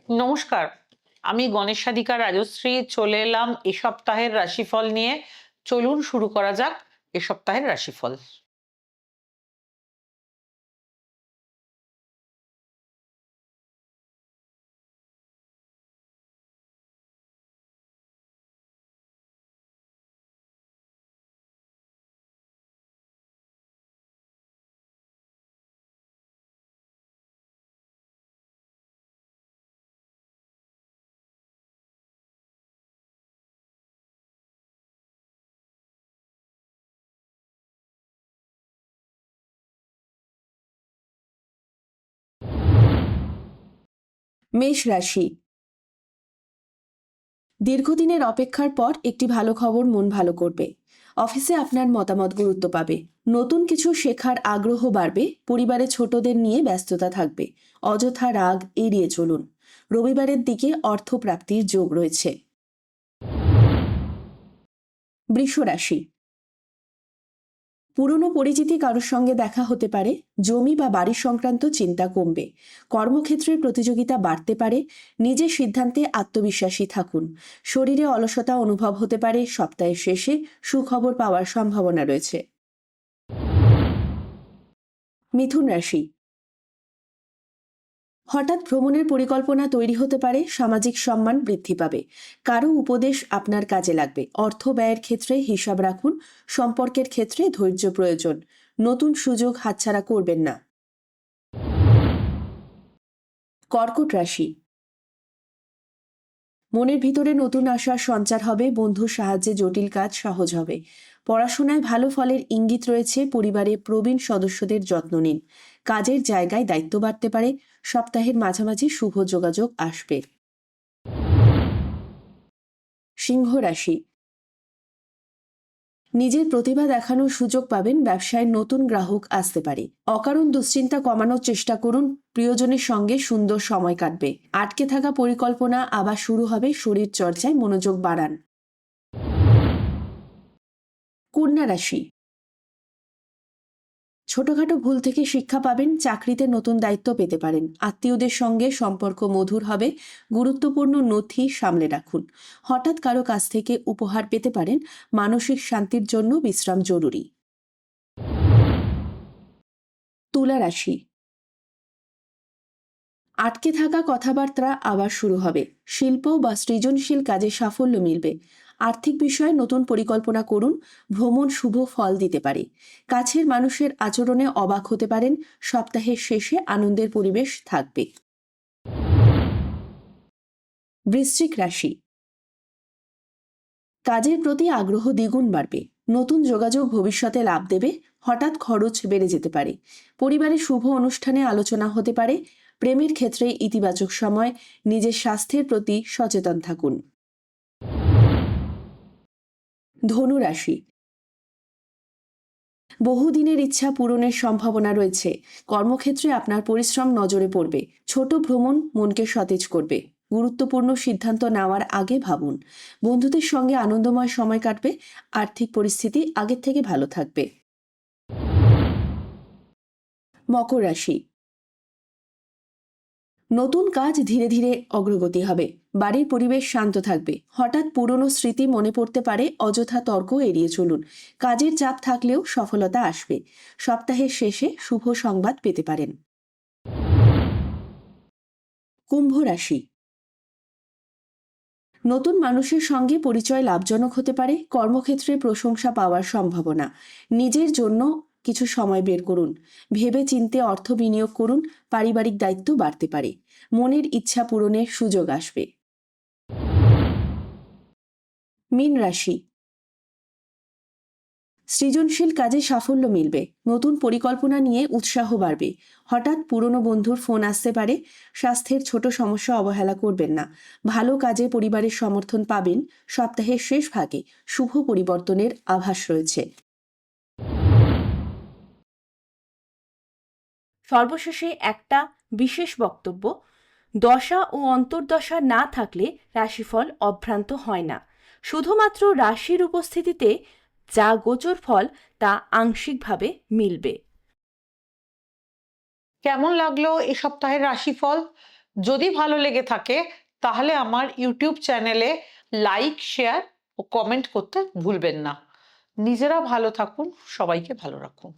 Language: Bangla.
নমস্কার। আমি গণেশাধিকা রাজশ্রী চলে এলাম এ সপ্তাহের রাশিফল নিয়ে। চলুন শুরু করা যাক এ সপ্তাহের রাশিফল। মেষ রাশি। দীর্ঘদিনের অপেক্ষার পর একটি ভালো খবর মন ভালো করবে। অফিসে আপনার মতামত গুরুত্ব পাবে। নতুন কিছু শেখার আগ্রহ বাড়বে। পরিবারে ছোটদের নিয়ে ব্যস্ততা থাকবে। অযথা রাগ এড়িয়ে চলুন। রবিবারের দিকে অর্থপ্রাপ্তির যোগ রয়েছে। বৃষ রাশি। পুরনো পরিচিতি কারোর সঙ্গে দেখা হতে পারে। জমি বা বাড়ি সংক্রান্ত চিন্তা কমবে। কর্মক্ষেত্রে প্রতিযোগিতা বাড়তে পারে। নিজের সিদ্ধান্তে আত্মবিশ্বাসী থাকুন। শরীরে অলসতা অনুভব হতে পারে। সপ্তাহের শেষে সুখবর পাওয়ার সম্ভাবনা রয়েছে। মিথুন রাশি। হঠাৎ ভ্রমণের পরিকল্পনা তৈরি হতে পারে। সামাজিক সম্মান বৃদ্ধি পাবে। কারো উপদেশ আপনার কাজে লাগবে। অর্থ ব্যয়ের ক্ষেত্রে হিসাব রাখুন। সম্পর্কের ক্ষেত্রে ধৈর্য প্রয়োজন। নতুন সুযোগ হাতছাড়া করবেন না। কর্কট রাশি। মনের ভিতরে নতুন আশার সঞ্চার হবে। বন্ধুর সাহায্যে জটিল কাজ সহজ হবে। পড়াশোনায় ভালো ফলের ইঙ্গিত রয়েছে। পরিবারে প্রবীণ সদস্যদের যত্ন নিন। কাজের জায়গায় দায়িত্ব বাড়তে পারে। সপ্তাহের মাঝামাঝি শুভ যোগাযোগ আসবে। সিংহ রাশি। নিজের প্রতিভা দেখানোর সুযোগ পাবেন। ব্যবসায় নতুন গ্রাহক আসতে পারে। অকারণ দুশ্চিন্তা কমানোর চেষ্টা করুন। প্রিয়জনের সঙ্গে সুন্দর সময় কাটবে। আটকে থাকা পরিকল্পনা আবার শুরু হবে। শরীর চর্চায় মনোযোগ বাড়ান। কন্যা রাশি। ছোটখাটো ভুল থেকে শিক্ষা পাবেন। চাকরিতে নতুন দায়িত্ব পেতে পারেন। আত্মীয়দের সঙ্গে সম্পর্ক মধুর হবে। গুরুত্বপূর্ণ নথি সামলে রাখুন। হঠাৎ কারো কাছ থেকে উপহার পেতে পারেন। মানসিক শান্তির জন্য বিশ্রাম জরুরি। তুলা রাশি। আটকে থাকা কথাবার্তা আবার শুরু হবে। শিল্প বা সৃজনশীল কাজে সাফল্য মিলবে। আর্থিক বিষয়ে নতুন পরিকল্পনা করুন। ভ্রমণ শুভ ফল দিতে পারে। কাছের মানুষের আচরণে অবাক হতে পারেন। সপ্তাহের শেষে আনন্দের পরিবেশ থাকবে। বৃশ্চিক রাশি। কাজের প্রতি আগ্রহ দ্বিগুণ বাড়বে। নতুন যোগাযোগ ভবিষ্যতে লাভ দেবে। হঠাৎ খরচ বেড়ে যেতে পারে। পরিবারে শুভ অনুষ্ঠানে আলোচনা হতে পারে। প্রেমের ক্ষেত্রে ইতিবাচক সময়। নিজের স্বাস্থ্যের প্রতি সচেতন থাকুন। ধনু রাশি। বহুদিনের ইচ্ছা পূরণের সম্ভাবনা রয়েছে। কর্মক্ষেত্রে আপনার পরিশ্রম নজরে পড়বে। ছোট ভ্রমণ মনকে সতেজ করবে। গুরুত্বপূর্ণ সিদ্ধান্ত নেওয়ার আগে ভাবুন। বন্ধুদের সঙ্গে আনন্দময় সময় কাটবে। আর্থিক পরিস্থিতি আগের থেকে ভালো থাকবে। মকর রাশি। নতুন কাজ ধীরে ধীরে অগ্রগতি হবে। বাড়ির পরিবেশ শান্ত থাকবে। হঠাৎ পুরনো স্মৃতি মনে পড়তে পারে। অযথা তর্ক এড়িয়ে চলুন। কাজের চাপ থাকলেও সফলতা আসবে। সপ্তাহের শেষে শুভ সংবাদ পেতে পারেন। কুম্ভ রাশি। নতুন মানুষের সঙ্গে পরিচয় লাভজনক হতে পারে। কর্মক্ষেত্রে প্রশংসা পাওয়ার সম্ভাবনা। নিজের জন্য কিছু সময় বের করুন। ভেবে চিন্তে অর্থ বিনিয়োগ করুন। পারিবারিক দায়িত্ব বাড়তে পারে। মনের ইচ্ছা পূরণের সুযোগ আসবে। মীন রাশি। সৃজনশীল কাজে সাফল্য মিলবে। নতুন পরিকল্পনা নিয়ে উৎসাহ বাড়বে। হঠাৎ পুরনো বন্ধুর ফোন আসতে পারে। স্বাস্থ্যের ছোট সমস্যা অবহেলা করবেন না। ভালো কাজে পরিবারের সমর্থন পাবেন। সপ্তাহের শেষ ভাগে শুভ পরিবর্তনের আভাস রয়েছে। সর্বশেষে একটা বিশেষ বক্তব্য: দশা ও অন্তর্দশা না থাকলে রাশিফল অভ্রান্ত হয় না। শুধুমাত্র রাশির উপস্থিতিতে যা গোচর ফল তা আংশিকভাবে মিলবে। কেমন লাগলো এ সপ্তাহের রাশিফল? যদি ভালো লেগে থাকে তাহলে আমার ইউটিউব চ্যানেলে লাইক, শেয়ার ও কমেন্ট করতে ভুলবেন না। নিজেরা ভালো থাকুন, সবাইকে ভালো রাখুন।